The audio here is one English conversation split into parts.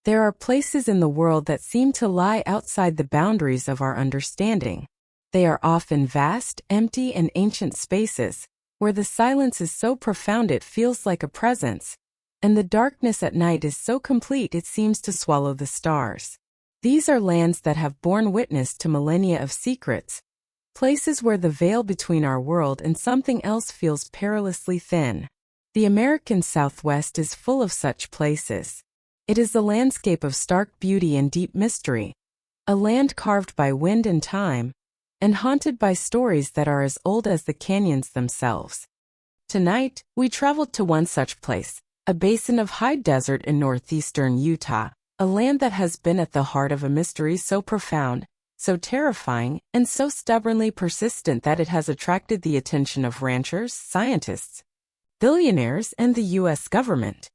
There are places in the world that seem to lie outside the boundaries of our understanding. They are often vast, empty, and ancient spaces, where the silence is so profound it feels like a presence, and the darkness at night is so complete it seems to swallow the stars. These are lands that have borne witness to millennia of secrets, places where the veil between our world and something else feels perilously thin. The American Southwest is full of such places. It is a landscape of stark beauty and deep mystery, a land carved by wind and time, and haunted by stories that are as old as the canyons themselves. Tonight, we traveled to one such place, a basin of high desert in northeastern Utah, a land that has been at the heart of a mystery so profound, so terrifying, and so stubbornly persistent that it has attracted the attention of ranchers, scientists, billionaires, and the U.S. government.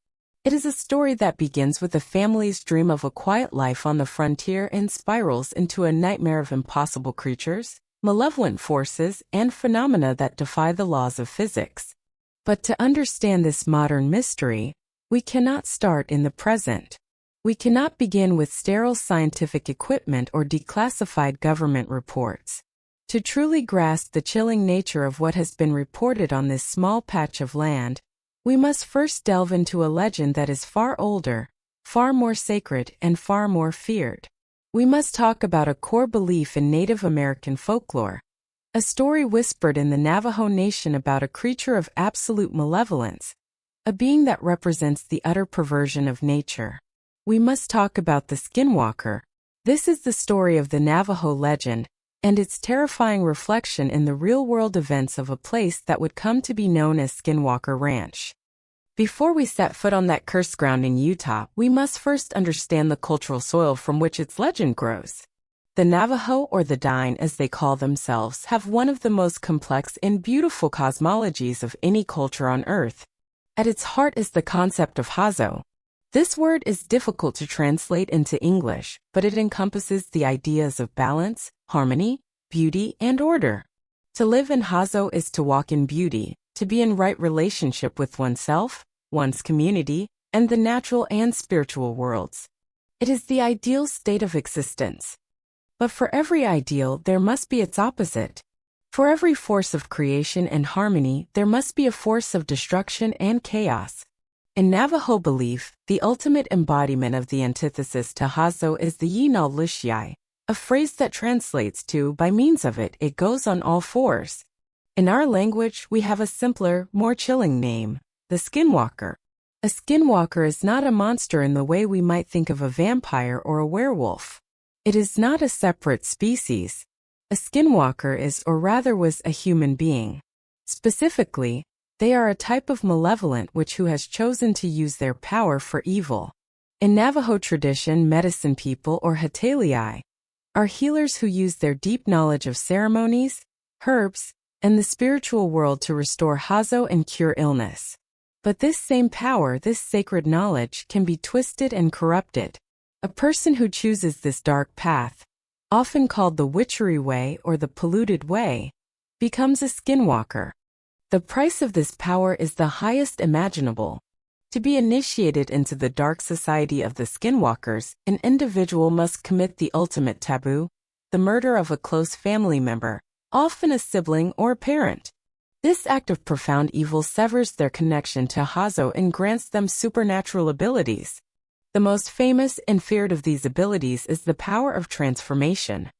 It is a story that begins with a family's dream of a quiet life on the frontier and spirals into a nightmare of impossible creatures, malevolent forces, and phenomena that defy the laws of physics. But to understand this modern mystery, we cannot start in the present. We cannot begin with sterile scientific equipment or declassified government reports. To truly grasp the chilling nature of what has been reported on this small patch of land, we must first delve into a legend that is far older, far more sacred, and far more feared. We must talk about a core belief in Native American folklore, a story whispered in the Navajo Nation about a creature of absolute malevolence, a being that represents the utter perversion of nature. We must talk about the Skinwalker. This is the story of the Navajo legend, and its terrifying reflection in the real-world events of a place that would come to be known as Skinwalker Ranch. Before we set foot on that cursed ground in Utah, we must first understand the cultural soil from which its legend grows. The Navajo, or the Dine as they call themselves, have one of the most complex and beautiful cosmologies of any culture on Earth. At its heart is the concept of Hazo. This word is difficult to translate into English, but it encompasses the ideas of balance, harmony, beauty, and order. To live in Hazo is to walk in beauty, to be in right relationship with oneself, one's community, and the natural and spiritual worlds. It is the ideal state of existence. But for every ideal, there must be its opposite. For every force of creation and harmony, there must be a force of destruction and chaos. In Navajo belief, the ultimate embodiment of the antithesis to Hazo is the Yinal Lishyai, a phrase that translates to, by means of it, it goes on all fours. In our language, we have a simpler, more chilling name, the Skinwalker. A Skinwalker is not a monster in the way we might think of a vampire or a werewolf. It is not a separate species. A Skinwalker is, or rather was, a human being. Specifically, they are a type of malevolent who has chosen to use their power for evil. In Navajo tradition, medicine people, or Hatalii, are healers who use their deep knowledge of ceremonies, herbs, and the spiritual world to restore Hazo and cure illness. But this same power, this sacred knowledge, can be twisted and corrupted. A person who chooses this dark path, often called the witchery way or the polluted way, becomes a Skinwalker. The price of this power is the highest imaginable. To be initiated into the dark society of the Skinwalkers, an individual must commit the ultimate taboo, the murder of a close family member, often a sibling or parent. This act of profound evil severs their connection to Hazo and grants them supernatural abilities. The most famous and feared of these abilities is the power of transformation.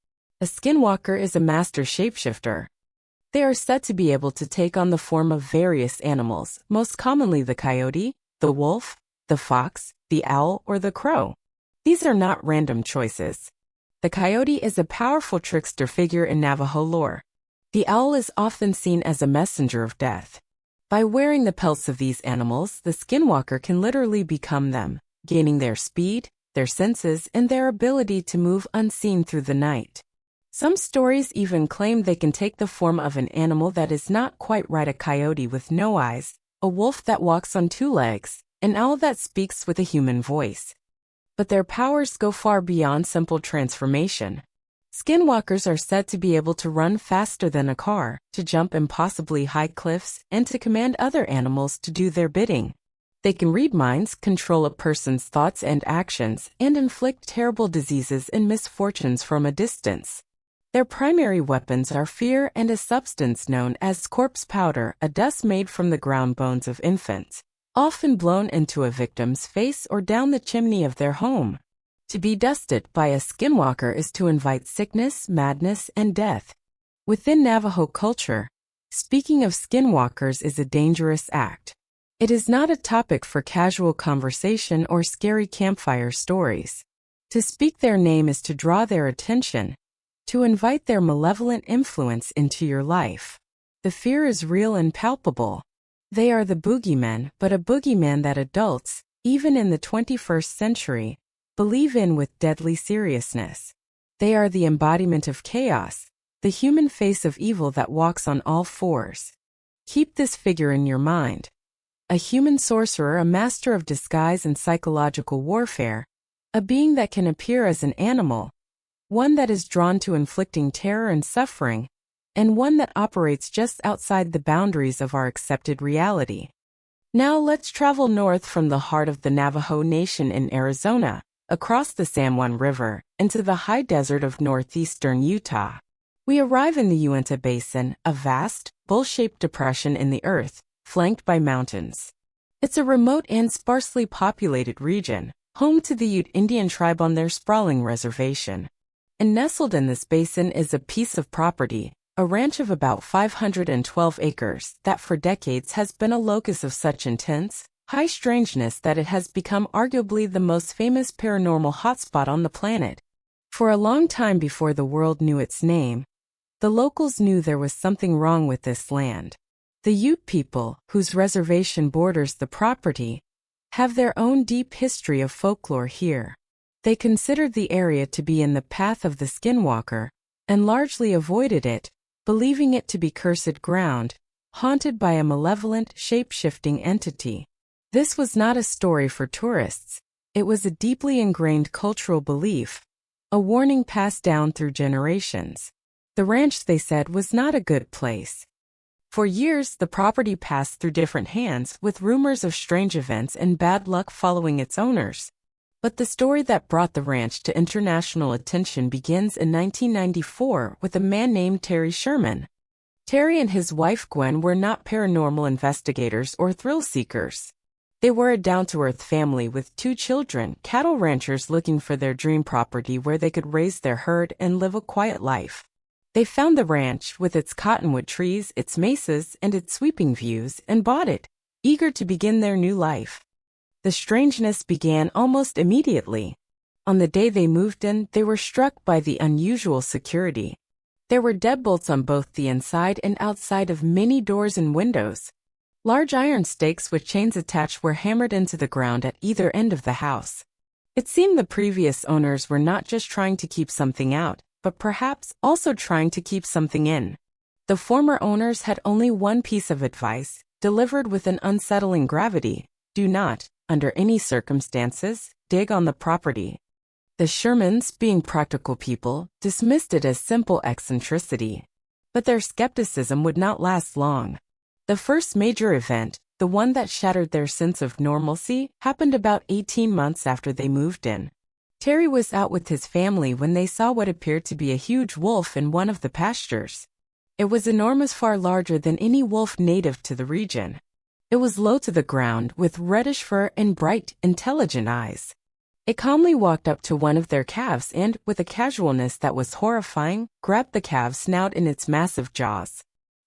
A Skinwalker is a master shapeshifter. They are said to be able to take on the form of various animals, most commonly the coyote, the wolf, the fox, the owl, or the crow. These are not random choices. The coyote is a powerful trickster figure in Navajo lore. The owl is often seen as a messenger of death. By wearing the pelts of these animals, the Skinwalker can literally become them, gaining their speed, their senses, and their ability to move unseen through the night. Some stories even claim they can take the form of an animal that is not quite right: a coyote with no eyes, a wolf that walks on two legs, an owl that speaks with a human voice. But their powers go far beyond simple transformation. Skinwalkers are said to be able to run faster than a car, to jump impossibly high cliffs, and to command other animals to do their bidding. They can read minds, control a person's thoughts and actions, and inflict terrible diseases and misfortunes from a distance. Their primary weapons are fear and a substance known as corpse powder, a dust made from the ground bones of infants, often blown into a victim's face or down the chimney of their home. To be dusted by a skinwalker is to invite sickness, madness, and death. Within Navajo culture, speaking of skinwalkers is a dangerous act. It is not a topic for casual conversation or scary campfire stories. To speak their name is to draw their attention, to invite their malevolent influence into your life. The fear is real and palpable. They are the boogeymen, but a boogeyman that adults, even in the 21st century, believe in with deadly seriousness. They are the embodiment of chaos, the human face of evil that walks on all fours. Keep this figure in your mind. A human sorcerer, a master of disguise and psychological warfare, a being that can appear as an animal, one that is drawn to inflicting terror and suffering, and one that operates just outside the boundaries of our accepted reality. Now let's travel north from the heart of the Navajo Nation in Arizona, across the San Juan River, into the high desert of northeastern Utah. We arrive in the Uinta Basin, a vast, bowl-shaped depression in the earth, flanked by mountains. It's a remote and sparsely populated region, home to the Ute Indian tribe on their sprawling reservation. And nestled in this basin is a piece of property, a ranch of about 512 acres, that for decades has been a locus of such intense, high strangeness that it has become arguably the most famous paranormal hotspot on the planet. For a long time before the world knew its name, the locals knew there was something wrong with this land. The Ute people, whose reservation borders the property, have their own deep history of folklore here. They considered the area to be in the path of the skinwalker, and largely avoided it, believing it to be cursed ground, haunted by a malevolent, shape-shifting entity. This was not a story for tourists. It was a deeply ingrained cultural belief, a warning passed down through generations. The ranch, they said, was not a good place. For years, the property passed through different hands, with rumors of strange events and bad luck following its owners. But the story that brought the ranch to international attention begins in 1994 with a man named Terry Sherman. Terry and his wife Gwen were not paranormal investigators or thrill seekers. They were a down-to-earth family with 2 children, cattle ranchers looking for their dream property where they could raise their herd and live a quiet life. They found the ranch, with its cottonwood trees, its mesas, and its sweeping views, and bought it, eager to begin their new life. The strangeness began almost immediately. On the day they moved in, they were struck by the unusual security. There were deadbolts on both the inside and outside of many doors and windows. Large iron stakes with chains attached were hammered into the ground at either end of the house. It seemed the previous owners were not just trying to keep something out, but perhaps also trying to keep something in. The former owners had only one piece of advice, delivered with an unsettling gravity: do not, under any circumstances, dig on the property. The Shermans, being practical people, dismissed it as simple eccentricity. But their skepticism would not last long. The first major event, the one that shattered their sense of normalcy, happened about 18 months after they moved in. Terry was out with his family when they saw what appeared to be a huge wolf in one of the pastures. It was enormous, far larger than any wolf native to the region. It was low to the ground, with reddish fur and bright, intelligent eyes. It calmly walked up to one of their calves and, with a casualness that was horrifying, grabbed the calf's snout in its massive jaws.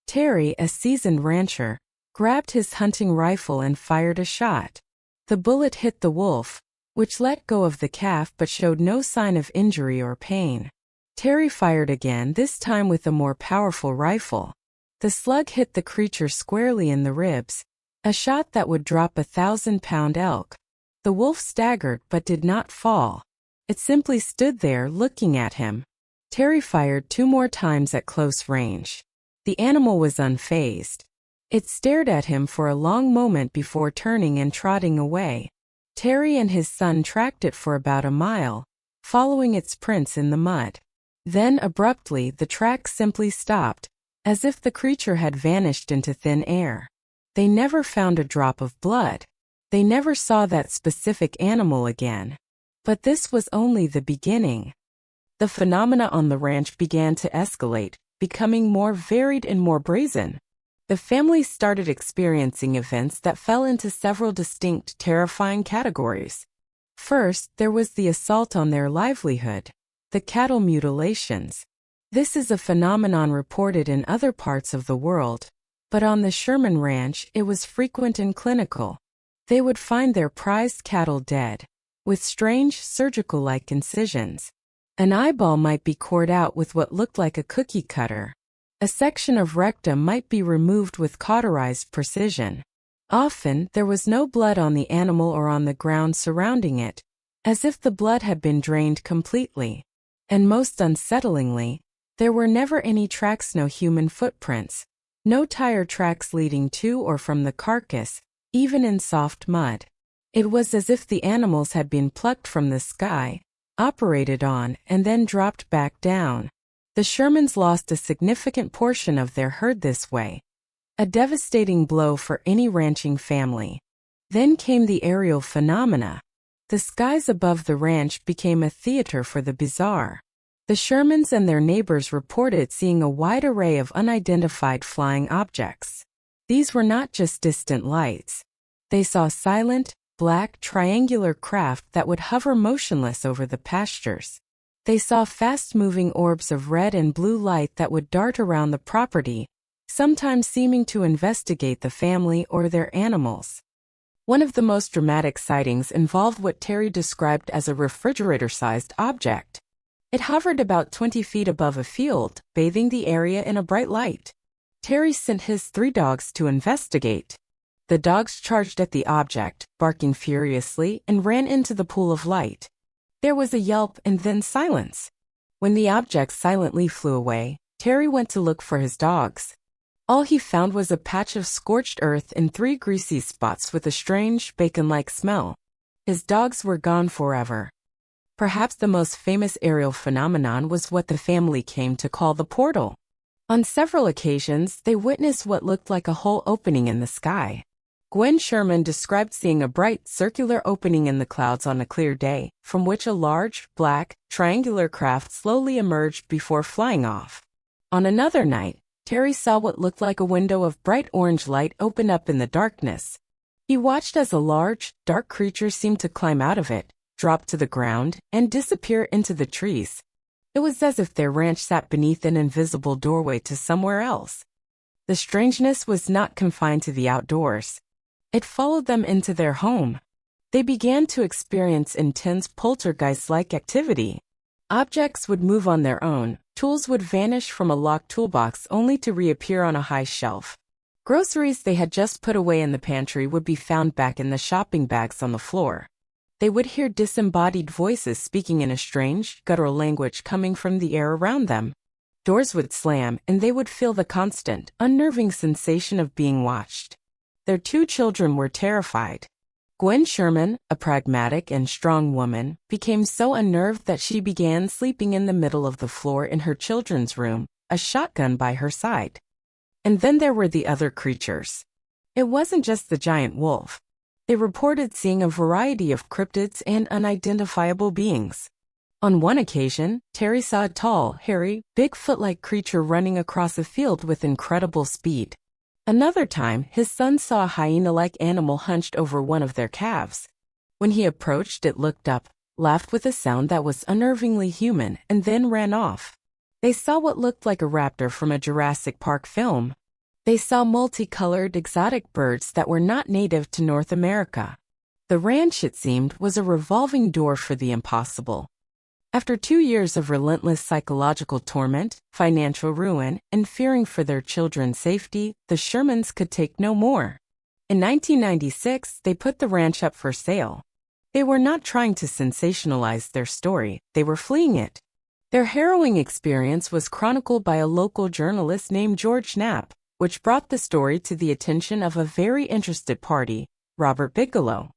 Terry, a seasoned rancher, grabbed his hunting rifle and fired a shot. The bullet hit the wolf, which let go of the calf but showed no sign of injury or pain. Terry fired again, this time with a more powerful rifle. The slug hit the creature squarely in the ribs, a shot that would drop a 1,000-pound elk. The wolf staggered but did not fall. It simply stood there looking at him. Terry fired 2 more times at close range. The animal was unfazed. It stared at him for a long moment before turning and trotting away. Terry and his son tracked it for about a mile, following its prints in the mud. Then abruptly the track simply stopped, as if the creature had vanished into thin air. They never found a drop of blood. They never saw that specific animal again. But this was only the beginning. The phenomena on the ranch began to escalate, becoming more varied and more brazen. The family started experiencing events that fell into several distinct, terrifying categories. First, there was the assault on their livelihood, the cattle mutilations. This is a phenomenon reported in other parts of the world, but on the Sherman Ranch it was frequent and clinical. They would find their prized cattle dead, with strange surgical-like incisions. An eyeball might be cored out with what looked like a cookie cutter. A section of rectum might be removed with cauterized precision. Often, there was no blood on the animal or on the ground surrounding it, as if the blood had been drained completely. And most unsettlingly, there were never any tracks, no human footprints, no tire tracks leading to or from the carcass, even in soft mud. It was as if the animals had been plucked from the sky, operated on, and then dropped back down. The Shermans lost a significant portion of their herd this way. A devastating blow for any ranching family. Then came the aerial phenomena. The skies above the ranch became a theater for the bizarre. The Shermans and their neighbors reported seeing a wide array of unidentified flying objects. These were not just distant lights. They saw silent, black, triangular craft that would hover motionless over the pastures. They saw fast-moving orbs of red and blue light that would dart around the property, sometimes seeming to investigate the family or their animals. One of the most dramatic sightings involved what Terry described as a refrigerator-sized object. It hovered about 20 feet above a field, bathing the area in a bright light. Terry sent his 3 dogs to investigate. The dogs charged at the object, barking furiously, and ran into the pool of light. There was a yelp and then silence. When the object silently flew away, Terry went to look for his dogs. All he found was a patch of scorched earth and 3 greasy spots with a strange, bacon-like smell. His dogs were gone forever. Perhaps the most famous aerial phenomenon was what the family came to call the portal. On several occasions, they witnessed what looked like a hole opening in the sky. Gwen Sherman described seeing a bright, circular opening in the clouds on a clear day, from which a large, black, triangular craft slowly emerged before flying off. On another night, Terry saw what looked like a window of bright orange light open up in the darkness. He watched as a large, dark creature seemed to climb out of it, drop to the ground, and disappear into the trees. It was as if their ranch sat beneath an invisible doorway to somewhere else. The strangeness was not confined to the outdoors. It followed them into their home. They began to experience intense poltergeist-like activity. Objects would move on their own, tools would vanish from a locked toolbox only to reappear on a high shelf. Groceries they had just put away in the pantry would be found back in the shopping bags on the floor. They would hear disembodied voices speaking in a strange, guttural language coming from the air around them. Doors would slam, and they would feel the constant, unnerving sensation of being watched. Their 2 children were terrified. Gwen Sherman, a pragmatic and strong woman, became so unnerved that she began sleeping in the middle of the floor in her children's room, a shotgun by her side. And then there were the other creatures. It wasn't just the giant wolf. They reported seeing a variety of cryptids and unidentifiable beings. On one occasion, Terry saw a tall, hairy, Bigfoot-like creature running across a field with incredible speed. Another time, his son saw a hyena-like animal hunched over one of their calves. When he approached, it looked up, laughed with a sound that was unnervingly human, and then ran off. They saw what looked like a raptor from a Jurassic Park film. They saw multicolored, exotic birds that were not native to North America. The ranch, it seemed, was a revolving door for the impossible. After 2 years of relentless psychological torment, financial ruin, and fearing for their children's safety, the Shermans could take no more. In 1996, they put the ranch up for sale. They were not trying to sensationalize their story, they were fleeing it. Their harrowing experience was chronicled by a local journalist named George Knapp, which brought the story to the attention of a very interested party, Robert Bigelow.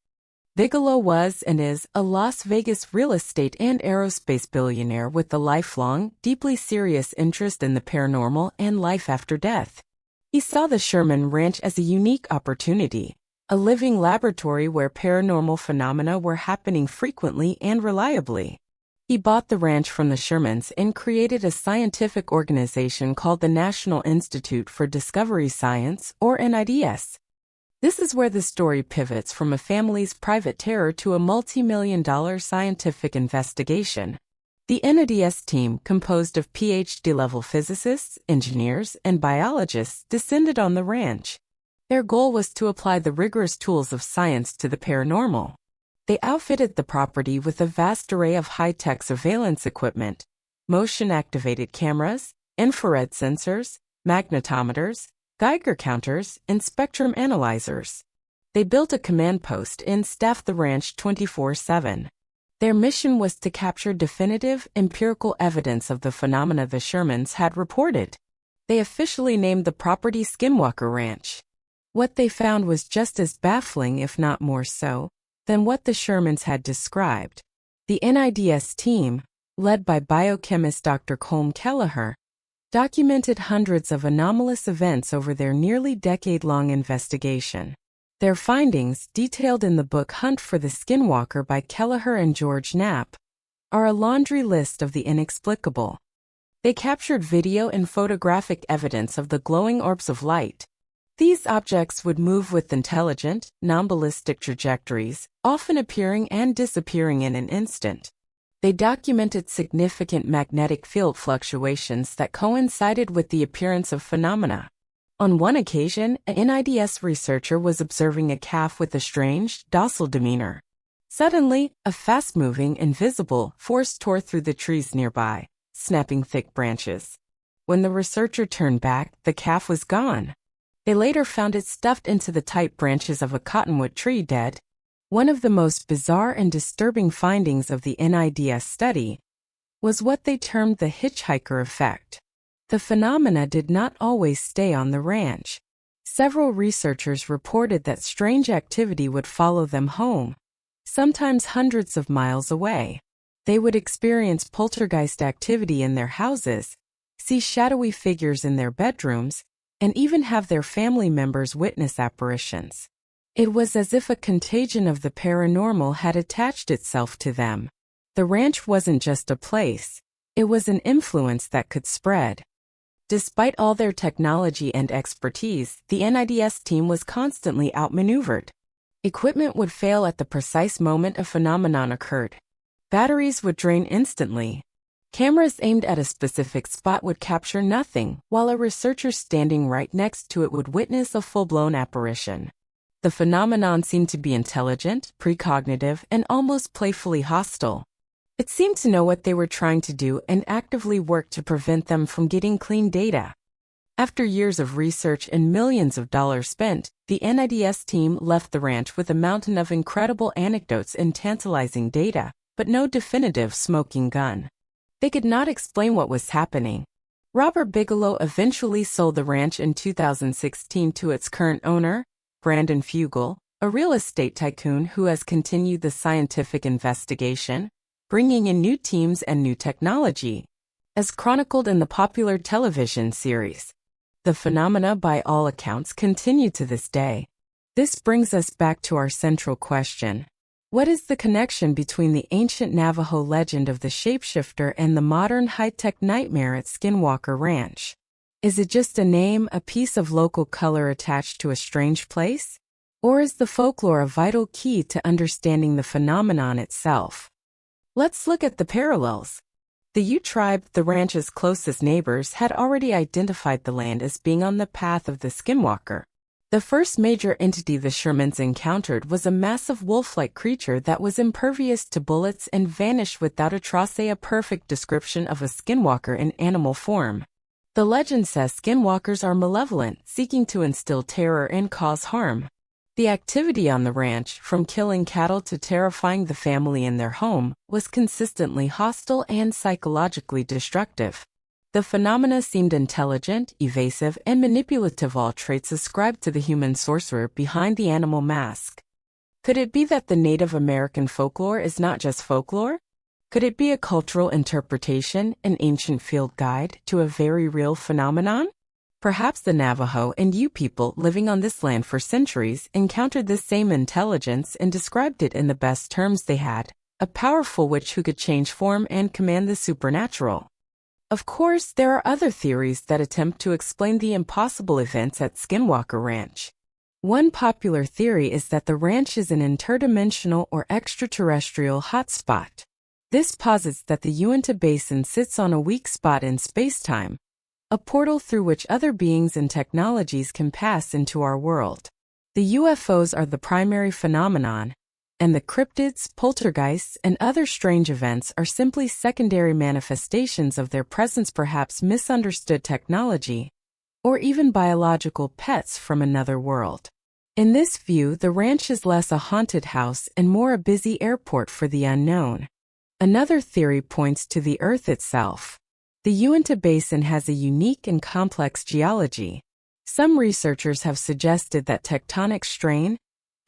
Bigelow was and is a Las Vegas real estate and aerospace billionaire with a lifelong, deeply serious interest in the paranormal and life after death. He saw the Sherman Ranch as a unique opportunity, a living laboratory where paranormal phenomena were happening frequently and reliably. He bought the ranch from the Shermans and created a scientific organization called the National Institute for Discovery Science, or NIDS. This is where the story pivots from a family's private terror to a multi-million-dollar scientific investigation. The NIDS team, composed of PhD-level physicists, engineers, and biologists, descended on the ranch. Their goal was to apply the rigorous tools of science to the paranormal. They outfitted the property with a vast array of high-tech surveillance equipment, motion-activated cameras, infrared sensors, magnetometers, Geiger counters, and spectrum analyzers. They built a command post and staffed the ranch 24/7. Their mission was to capture definitive, empirical evidence of the phenomena the Shermans had reported. They officially named the property Skinwalker Ranch. What they found was just as baffling, if not more so, than what the Shermans had described. The NIDS team, led by biochemist Dr. Colm Kelleher, documented hundreds of anomalous events over their nearly decade-long investigation. Their findings, detailed in the book Hunt for the Skinwalker by Kelleher and George Knapp, are a laundry list of the inexplicable. They captured video and photographic evidence of the glowing orbs of light. These objects would move with intelligent, non-ballistic trajectories, often appearing and disappearing in an instant. They documented significant magnetic field fluctuations that coincided with the appearance of phenomena. On one occasion, an NIDS researcher was observing a calf with a strange, docile demeanor. Suddenly, a fast-moving, invisible force tore through the trees nearby, snapping thick branches. When the researcher turned back, the calf was gone. They later found it stuffed into the tight branches of a cottonwood tree, dead. One of the most bizarre and disturbing findings of the NIDS study was what they termed the hitchhiker effect. The phenomena did not always stay on the ranch. Several researchers reported that strange activity would follow them home, sometimes hundreds of miles away. They would experience poltergeist activity in their houses, see shadowy figures in their bedrooms, and even have their family members witness apparitions. It was as if a contagion of the paranormal had attached itself to them. The ranch wasn't just a place, it was an influence that could spread. Despite all their technology and expertise, the NIDS team was constantly outmaneuvered. Equipment would fail at the precise moment a phenomenon occurred. Batteries would drain instantly. Cameras aimed at a specific spot would capture nothing, while a researcher standing right next to it would witness a full-blown apparition. The phenomenon seemed to be intelligent, precognitive, and almost playfully hostile. It seemed to know what they were trying to do and actively worked to prevent them from getting clean data. After years of research and millions of dollars spent, the NIDS team left the ranch with a mountain of incredible anecdotes and tantalizing data, but no definitive smoking gun. They could not explain what was happening. Robert Bigelow eventually sold the ranch in 2016 to its current owner, Brandon Fugel, a real estate tycoon who has continued the scientific investigation, bringing in new teams and new technology. As chronicled in the popular television series, the phenomena by all accounts continue to this day. This brings us back to our central question. What is the connection between the ancient Navajo legend of the shapeshifter and the modern high-tech nightmare at Skinwalker Ranch? Is it just a name, a piece of local color attached to a strange place? Or is the folklore a vital key to understanding the phenomenon itself? Let's look at the parallels. The Ute tribe, the ranch's closest neighbors, had already identified the land as being on the path of the Skinwalker. The first major entity the Shermans encountered was a massive wolf-like creature that was impervious to bullets and vanished without a trace, a perfect description of a skinwalker in animal form. The legend says skinwalkers are malevolent, seeking to instill terror and cause harm. The activity on the ranch, from killing cattle to terrifying the family in their home, was consistently hostile and psychologically destructive. The phenomena seemed intelligent, evasive, and manipulative, all traits ascribed to the human sorcerer behind the animal mask. Could it be that the Native American folklore is not just folklore? Could it be a cultural interpretation, an ancient field guide to a very real phenomenon? Perhaps the Navajo and Ute people living on this land for centuries encountered this same intelligence and described it in the best terms they had, a powerful witch who could change form and command the supernatural. Of course, there are other theories that attempt to explain the impossible events at Skinwalker Ranch. One popular theory is that the ranch is an interdimensional or extraterrestrial hotspot. This posits that the Uinta Basin sits on a weak spot in space-time, a portal through which other beings and technologies can pass into our world. The UFOs are the primary phenomenon, and the cryptids, poltergeists, and other strange events are simply secondary manifestations of their presence, perhaps misunderstood technology, or even biological pets from another world. In this view, the ranch is less a haunted house and more a busy airport for the unknown. Another theory points to the Earth itself. The Uinta Basin has a unique and complex geology. Some researchers have suggested that tectonic strain,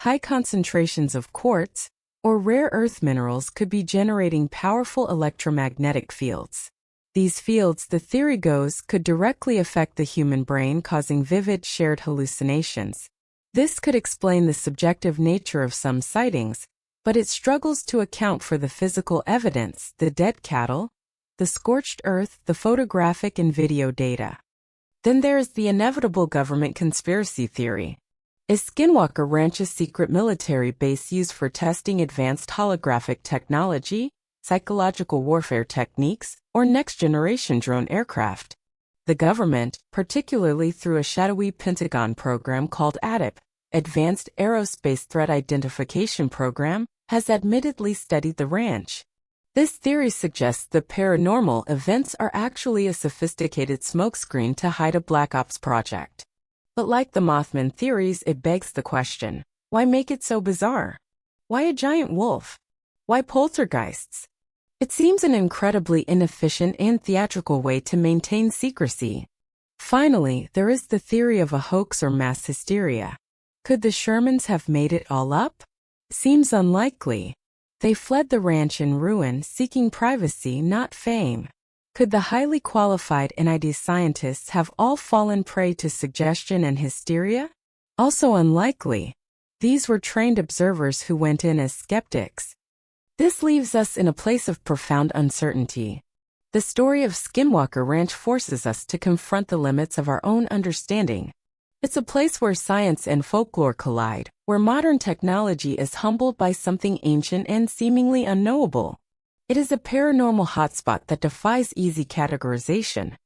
high concentrations of quartz, or rare earth minerals could be generating powerful electromagnetic fields. These fields, the theory goes, could directly affect the human brain, causing vivid shared hallucinations. This could explain the subjective nature of some sightings, but it struggles to account for the physical evidence, the dead cattle, the scorched earth, the photographic and video data. Then there is the inevitable government conspiracy theory. Is Skinwalker Ranch's secret military base used for testing advanced holographic technology, psychological warfare techniques, or next-generation drone aircraft? The government, particularly through a shadowy Pentagon program called ADIP, Advanced Aerospace Threat Identification Program, has admittedly studied the ranch. This theory suggests the paranormal events are actually a sophisticated smokescreen to hide a black ops project. But like the Mothman theories, it begs the question, why make it so bizarre? Why a giant wolf? Why poltergeists? It seems an incredibly inefficient and theatrical way to maintain secrecy. Finally, there is the theory of a hoax or mass hysteria. Could the Shermans have made it all up? Seems unlikely. They fled the ranch in ruin, seeking privacy, not fame. Could the highly qualified NID scientists have all fallen prey to suggestion and hysteria? Also unlikely. These were trained observers who went in as skeptics. This leaves us in a place of profound uncertainty. The story of Skinwalker Ranch forces us to confront the limits of our own understanding. It's a place where science and folklore collide, where modern technology is humbled by something ancient and seemingly unknowable. It is a paranormal hotspot that defies easy categorization.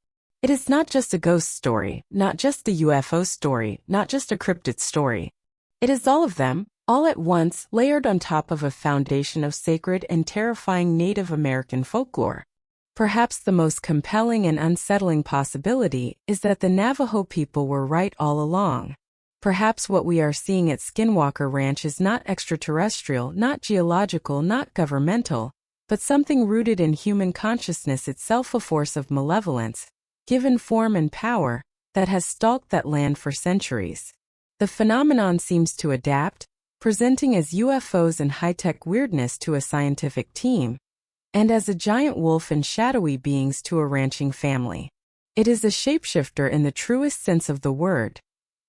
It is not just a ghost story, not just a UFO story, not just a cryptid story. It is all of them, all at once, layered on top of a foundation of sacred and terrifying Native American folklore. Perhaps the most compelling and unsettling possibility is that the Navajo people were right all along. Perhaps what we are seeing at Skinwalker Ranch is not extraterrestrial, not geological, not governmental, but something rooted in human consciousness itself, a force of malevolence, given form and power, that has stalked that land for centuries. The phenomenon seems to adapt, presenting as UFOs and high-tech weirdness to a scientific team, and as a giant wolf and shadowy beings to a ranching family. It is a shapeshifter in the truest sense of the word,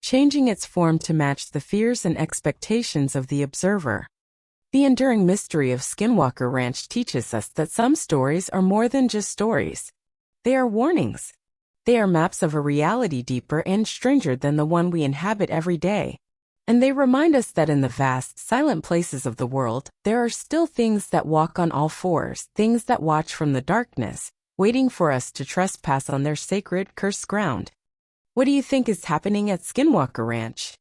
changing its form to match the fears and expectations of the observer. The enduring mystery of Skinwalker Ranch teaches us that some stories are more than just stories. They are warnings. They are maps of a reality deeper and stranger than the one we inhabit every day. And they remind us that in the vast, silent places of the world, there are still things that walk on all fours, things that watch from the darkness, waiting for us to trespass on their sacred, cursed ground. What do you think is happening at Skinwalker Ranch?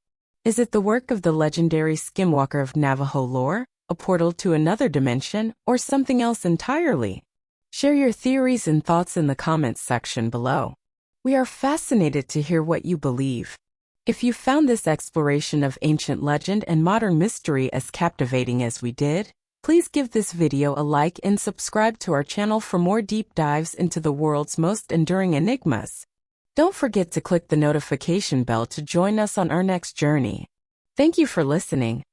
Is it the work of the legendary Skinwalker of Navajo lore, a portal to another dimension, or something else entirely? Share your theories and thoughts in the comments section below. We are fascinated to hear what you believe. If you found this exploration of ancient legend and modern mystery as captivating as we did, please give this video a like and subscribe to our channel for more deep dives into the world's most enduring enigmas. Don't forget to click the notification bell to join us on our next journey. Thank you for listening.